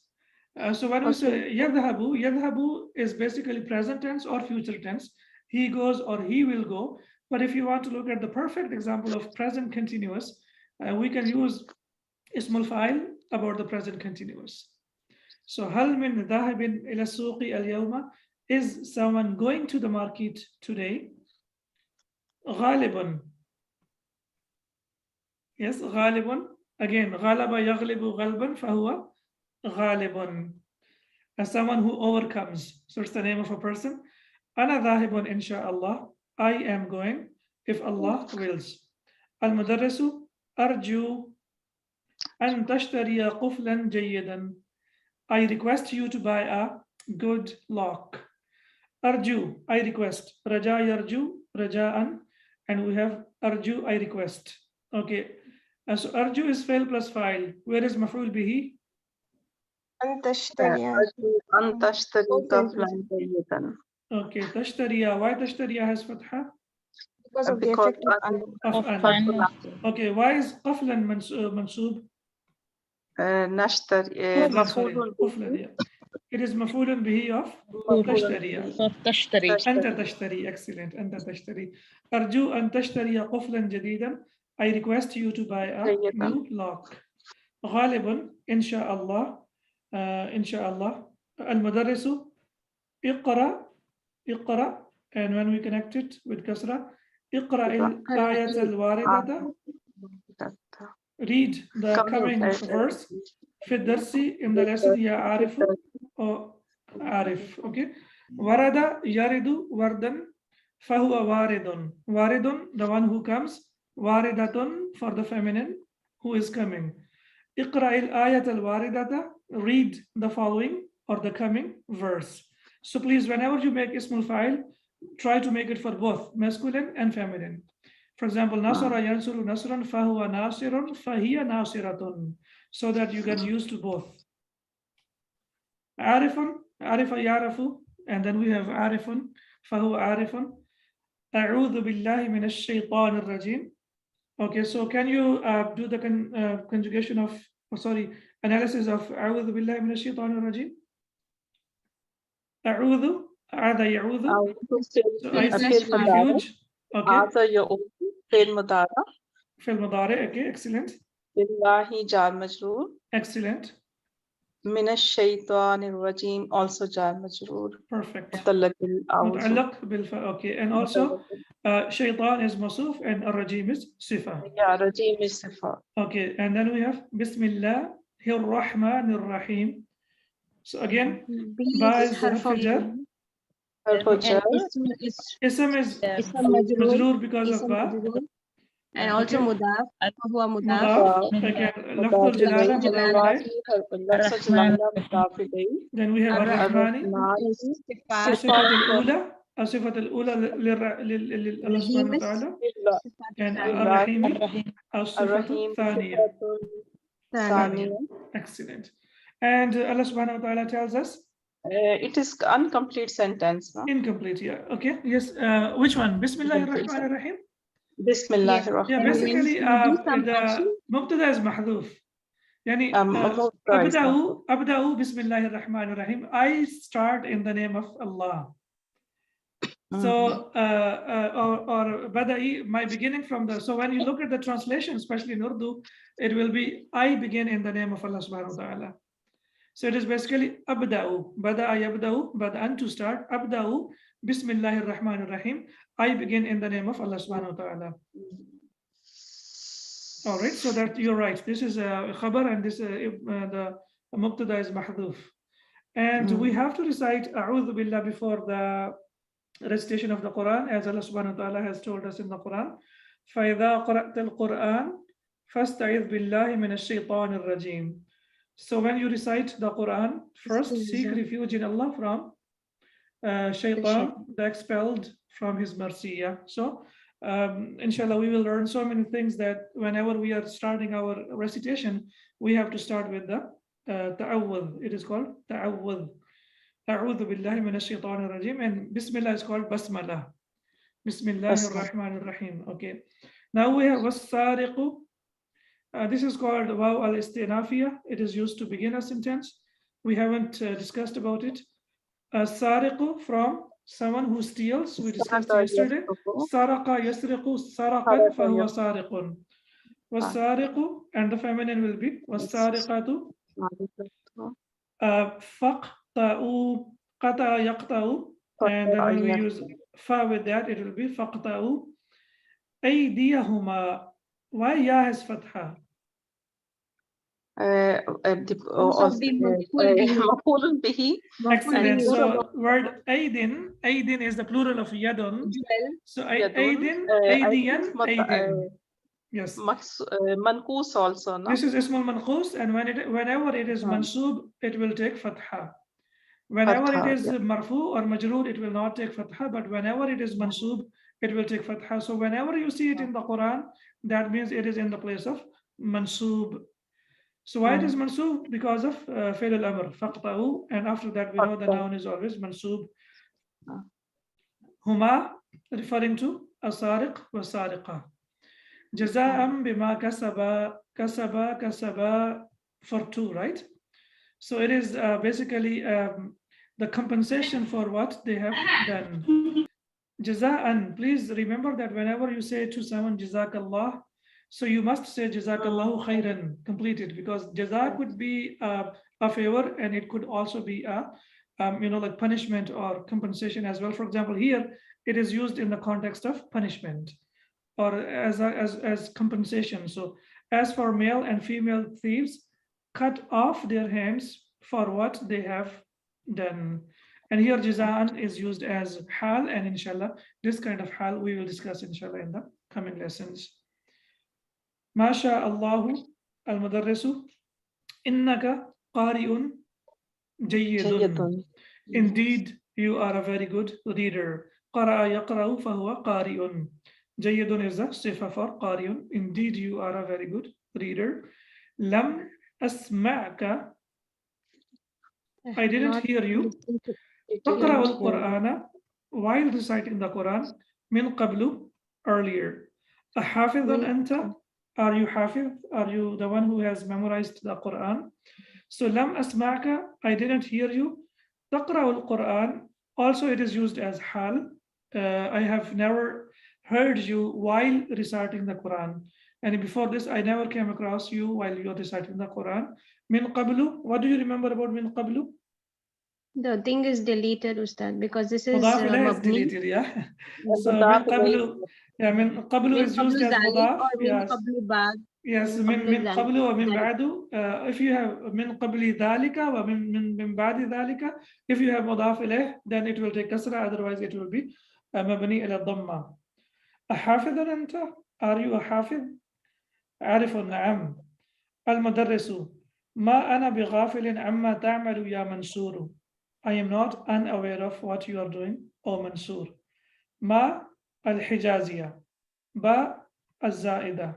So when we say yadhabu is basically present tense or future tense. He goes or he will go. But if you want to look at the perfect example of present continuous, we can use ismul fa'il about the present continuous. So hal min dhahibin ila suqi al yawma, is someone going to the market today? Ghalibun. Yes, ghalibun. Again, ghalaba yaghlibu ghalban fahuwa ghalibun. As someone who overcomes. So it's the name of a person. Ana dhahibun insha'Allah. I am going if Allah wills. Al-mudarrisu arju an tashtariya quflan jayyidan. I request you to buy a good lock. Arju, I request. Raja yarju, raja'an. And we have arju, I request. Okay. So arju is fail plus fa'il. Where is maf'ul bihi? Antashtariya qaflan jayyidan. Okay, tashtariya. Why tashtariya has fatha? Because of the effect of an. Okay, why is qaflan mansoob? It is maf'ulun bihi of tashtariya. Anta tashtari. Excellent. Anta tashtari. Arju an tashtariya quflan jadidan. I request you to buy a new lock. Ghalibun, insha'Allah. Insha'Allah. Al-mudarrisu iqra. And when we connect it with kasra, iqra al-ayat al-waridata. Read the coming verse. Fi darsi, in the lesson, ya arifu or arif. Okay. Warada yaridu wardan fahuwa waridun. Waridun, the one who comes. Waridatun, for the feminine, who is coming. Iqra'il ayat al-waridata, read the following or the coming verse. So please, whenever you make ismul fa'il, try to make it for both masculine and feminine. For example, nasara yansuru nasran fahuwa nasirun fahiya nasiratun, so that you get used to both. Arifun, arifa yarafu, and then we have arifun fahuwa arifun. A'udhu billahi minash shaitanir rajim. Okay, so can you do the conjugation of, analysis of a'udhu billahi minash shaitanir rajim? A'udhu, a'adha ya'udhu. So I see refuge. Okay. Fi'l mudara. Fi'l mudari, okay, excellent. Billahi jar majroor. Excellent. Minash shaitanir rajim, also jar majroor. Perfect. Muta'allaq bil okay, and also shaitan is masuf and ar-rajim is sifa. Yeah, rajim is sifa. Okay, and then we have Bismillahir Rahmanir Rahim. So again, ba is harf-jar. Ism is majroor because of ba. And also mudaf, huwa mudaf. Again, lafzul jalala mudaf ilayh. Then we have ar-Rahmani. الصفة الأولى لله سبحانه وتعالى. And ar-Rahimi الصفة الثانية. Excellent. And Allah subhanahu wa ta'ala tells us it is incomplete sentence, no? Incomplete, yeah. Okay, yes. Which one? Bismillahir Rahmanir Rahim. Bismillahir Rahmanir Yeah, basically the mubtada is mahdhuf. Yani abda'u Bismillahir Rahmanir Rahim. I start in the name of Allah. So or bada'i, my beginning from the, so when you look at the translation, especially in Urdu, it will be I begin in the name of Allah subhanahu wa ta'ala. So it is basically abda'u, bada'a yabda'u, bada'an to start, abda'u Bismillahir Rahmanir Rahim. I begin in the name of Allah subhanahu wa ta'ala. All right, so that you're right. This is a khabar and this the mubtada is mahdhuf. And we have to recite a'udhu billah before the recitation of the Quran, as Allah subhanahu wa ta'ala has told us in the Quran. فَإِذَا قَرَأْتَ الْقُرْآنَ فَاسْتَعِذْ بِاللَّهِ مِنَ الشَّيْطَانِ الرَّجِيمِ. So when you recite the Quran, first seek refuge in Allah from shaitan, the expelled from his mercy. Yeah. So inshallah, we will learn so many things that whenever we are starting our recitation, we have to start with the ta'awwudh. It is called ta'awwudh. A'udhu billahi minash shaitanir rajim. And Bismillah is called basmalah. Bismillahir Rahmanir Rahim. Okay. Now we have was-sariqu. This is called waw al-istinafiyah. It is used to begin a sentence. We haven't discussed about it. Sariqu, from someone who steals. We discussed yesterday. Saraqa yasriqu saraqan fahuwa sariqun. Was-sariqu, and the feminine will be was-sariqatu. Faqta'u, qata yaqta'u, and then when we use fa with that, it will be faqta'u aydiyahuma. Why ya has fatha? Excellent. So word aydin is the plural of yadun. So aydin, aydiyan, aydin. Yes. Manqus also, no? This is ismul manqus, and whenever it is mansub, it will take fatha. Whenever it is marfu or majroor, it will not take fatha, but whenever it is mansub, it will take fatha. So whenever you see it in the Quran, that means it is in the place of mansub. So why it is mansub? Because of fi'l al-amr, faqta'u, and after that we know the noun is always mansub. Huma, referring to asariq wa sariqa. Jaza'am bima kasaba for two, right? So it is basically the compensation for what they have done. Jaza'an, please remember that whenever you say to someone jazakallah, so you must say jazakallahu khairan, complete it, because jaza could be a favor, and it could also be a like punishment or compensation as well. For example, here it is used in the context of punishment or as compensation. So as for male and female thieves, cut off their hands for what they have done. And here jazaan is used as hal, and inshallah, this kind of hal we will discuss inshallah in the coming lessons. Masha Allahu al-Mudarrisu, innaka qari'un jayyidun. Jayyidun. Indeed, you are a very good reader. Qara'a yaqra'u fahuwa qari'un. Jayyidun is the sifa for qari'un. Indeed, you are a very good reader. Lam asma'ka. I didn't Not hear you. listen to it. Taqra'u al-Qur'ana while reciting the Quran min qablu earlier. Ahafidun anta? Are you hafiz? Are you the one who has memorized the Quran? So lam asma'ka, I didn't hear you. Taqra'u al-Quran, also it is used as hal. I have never heard you while reciting the Quran. And before this, I never came across you while you're reciting the Quran. Min qablu, what do you remember about min qablu? The thing is deleted, Ustad, because this is Mudaf ilayh is mabni. deleted, yeah. And So min mudaf qablu, yeah, min qablu Min is used qablu as zalik mudaf. or min Yes. qablu ba'd. Yes, min min qabli qablu or min zalik. ba'du. If you have min qabli dhalika or min ba'di dhalika, if you have mudaf ilayh, then it will take kasra, otherwise it will be mabni ila dhamma. Ahafidun anta? Are you a hafid? Arifun na'am. Al-mudarrisu. Ma ana bighafilin amma ta'malu ya Mansuru. I am not unaware of what you are doing, O Mansur. Ma al-hijaziyah. Ba al-za'idah.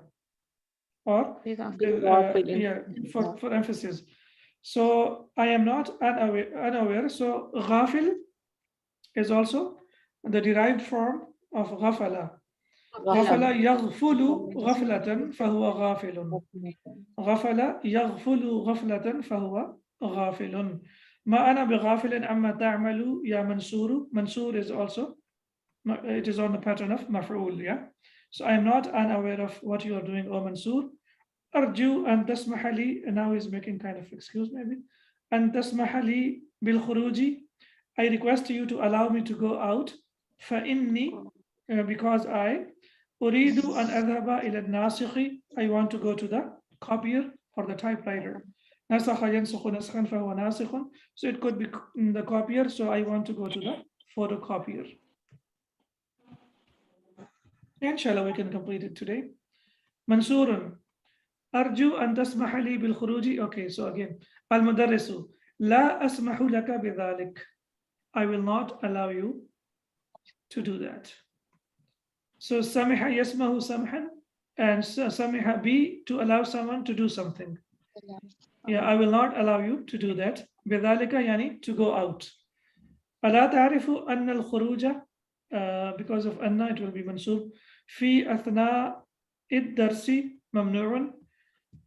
Or yeah, for emphasis. So I am not unaware. So ghafil is also the derived form of ghafala. Ghafala yaghfulu ghaflatan fahuwa ghafilun. Ghafala yaghfulu ghaflatan fahuwa ghafilun. Ma ana bighafilin amma ta'malu ya Mansuru. Mansur is also, it is on the pattern of maf'ul, yeah. So I am not unaware of what you are doing, O Mansur. Arju an tasmahali, and now he's making kind of excuse maybe. An tasmahali bil khuruji. I request you to allow me to go out. Fa inni, because I uridu an adhaba ila nasikhi. I want to go to the copier or the typewriter. Nasakha yansukhu naskhan fa huwa nasikhun. So it could be in the copier. So I want to go to the photocopier. Inshallah, we can complete it today. Mansurun. Arju an tasmaha li bil khuruji. Okay, so again, al mudarrisu. La asmahu laka bidhalik. I will not allow you to do that. So samiha yasmahu samhan, and samiha bi, to allow someone to do something. Yeah, I will not allow you to do that. Bidhalika yani to go out. Ala ta'rifu anna al khuruja, because of anna it will be mansub. Fi athna id darsi mamnu'un.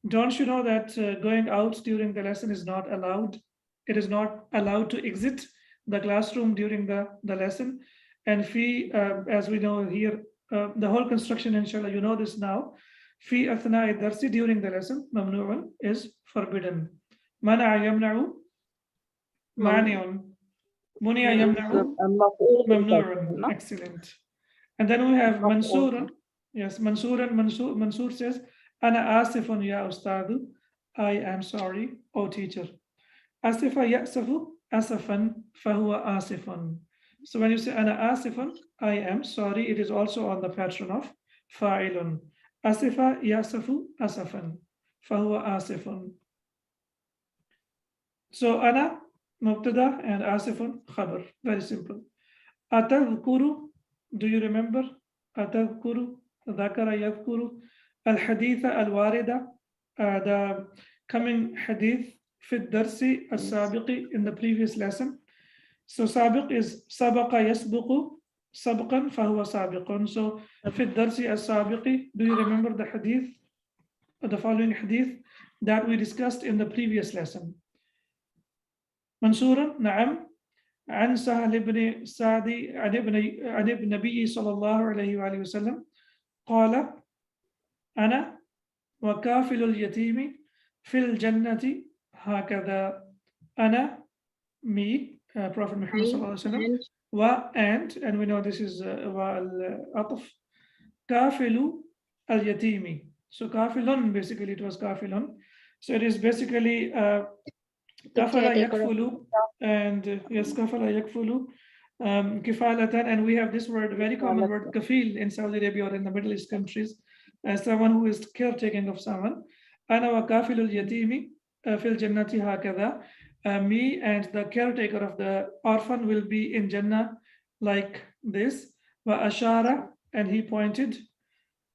Don't you know that going out during the lesson is not allowed? It is not allowed to exit the classroom during the lesson. And fi, as we know here, the whole construction, inshallah, you know this now. Fi athna id darsi, during the lesson, mamnu'un is forbidden. Mana'a yamna'u, mani'un. Muni'a yamna'u, mamnu'un. Excellent. And then we have Mansurun. Yes, Mansur says, Ana asifun ya ustadu. I am sorry, O teacher. Asifa ya'safu asafan fahuwa asifun. So when you say Ana asifun, I am sorry, it is also on the pattern of fa'ilun. Asifa ya'safu asafan fahuwa asifun. So Ana mubtada and asifun khabar. Very simple. Atadhkuru, do you remember? Atadhkuru, dhakara yadhkuru. Al-haditha al-warida, the coming hadith fi darsi al-sabiqi, in the previous lesson. So sabiq is sabaqa yasbuqu, sabqan fahuwa sabiqun. So fi darsi al-sabiqi, do you remember the hadith, the following hadith that we discussed in the previous lesson? Mansuran, na'am. عن سهل بن سعد عن ابن النبي صلى الله عليه وآله وسلم قال أنا وكافل اليتيم في الجنة هكذا. أنا, me, Prophet Muhammad صلى الله عليه وسلم, wa, and we know this is wa al-atf, kafilu al-yatimi. So kafilun, basically it was kafilun. So it is basically Kafala caretaker of- yakfulu, and yes, kafala yakfulu, kifalatan, and we have this word, very common word, kafil, in Saudi Arabia or in the Middle East countries, as someone who is caretaking of someone. Ana wa kafilul yatimi fil jannati hakada. Me and the caretaker of the orphan will be in Jannah like this. Wa ashara, and he pointed,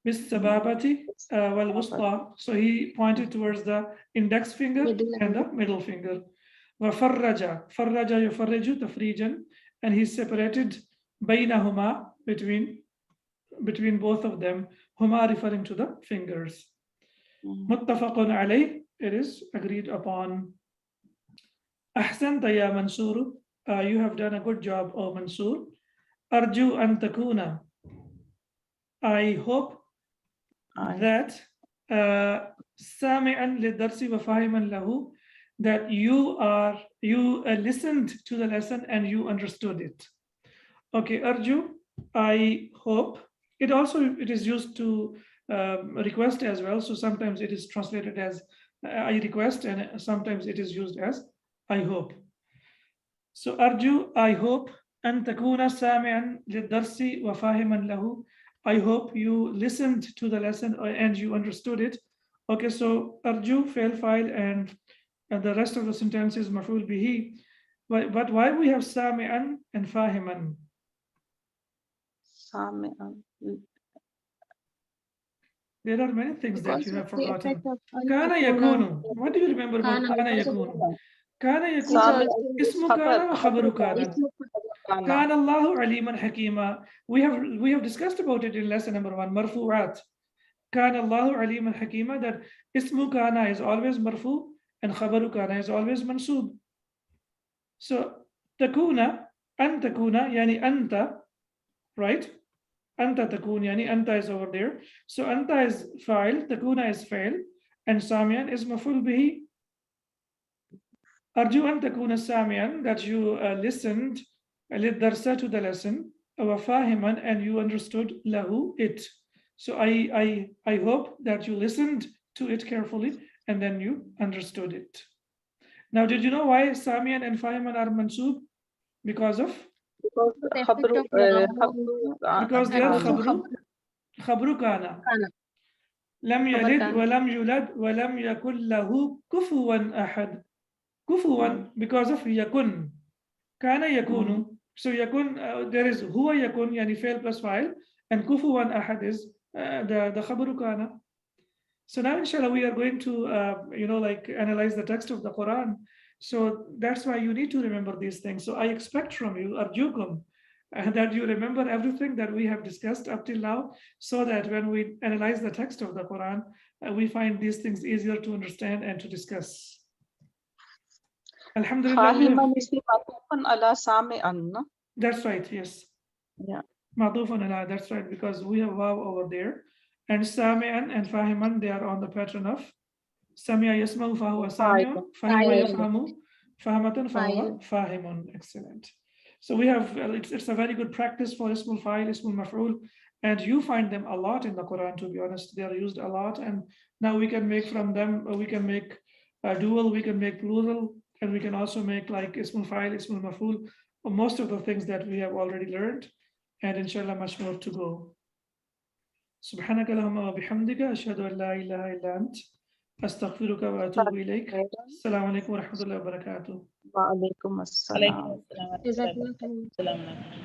bis sababati wal wusta. So he pointed towards the index finger and the middle finger. Wa farraja yufarriju tafrijan, and he separated bainahuma, between both of them. Huma referring to the fingers. Muttafaqun alayh, it is agreed upon. Ahsanta ya Mansur, you have done a good job, O Mansur. Arju an takuna, I hope that sami'an lidarsi wa fahiman lahu, that you listened to the lesson and you understood it. Okay, Arju, I hope. It is used to request as well. So sometimes it is translated as I request, and sometimes it is used as I hope. So Arju, I hope an takuna sami'an lidarsi wa fahiman lahu. I hope you listened to the lesson and you understood it. Okay, so Arju, fail file, and the rest of the sentence is maf'ul bihi. But why we have sami'an and fahiman? Sami'an. There are many things that Because you have of the forgotten. effect of Kana yakunu. What do you remember about Kana, kana because of yakunu? Kana yakunu. Sami'an is Ismu kana wa khabaru kana. Kana. Kana Allahu aliman hakima. We have discussed about it in lesson number 1, marfu'at. Kana Allahu aliman hakima, that ismu kana is always marfu and khabaru kana is always mansub. So takuna, an takuna, yani anta, right? Anta takun, yani anta is over there. So anta is fa'il, takuna is fa'il, and samian is maf'ul bihi. Arju an takuna samian, that you listened lidarsa, to the lesson, wa fahiman, and you understood lahu, it. So I hope that you listened to it carefully and then you understood it. Now, did you know why samian and fahiman are mansub? Because of? Because they are khabru kana. Lam yalid wa lam yulad wa lam yakun lahu kufuwan ahad. Kufuwan, because of yakun. Kana yakunu. So yakun, there is huwa yakun, yani fail plus fa'il, and kufuwan ahad is the khabru kana. So now, inshallah, we are going to analyze the text of the Quran. So that's why you need to remember these things. So I expect from you, arjukum, that you remember everything that we have discussed up till now, so that when we analyze the text of the Quran, we find these things easier to understand and to discuss. Alhamdulillah. Fahiman is matufan ala sami'an. That's right, yes. Yeah. Matufan ala, that's right, because we have waw over there. And sami'an and fahiman, they are on the pattern of sami'a yasma'u fahuwa sami'un, fahima yafhamu fahmatan fahuwa fahimun. Excellent. So we have, it's a very good practice for ismul fa'il, ismul maf'ul, and you find them a lot in the Quran, to be honest. They are used a lot, and now we can make from them, we can make dual, we can make plural, and we can also make like ismul fa'il, ismul maf'ul, most of the things that we have already learned, and inshallah much more to go. سبحانك اللهم وبحمدك أشهد أن لا إله إلا أنت أستغفرك وأتوب إليك. السلام عليكم ورحمة الله وبركاته. وعليكم السلام. Jazakallah.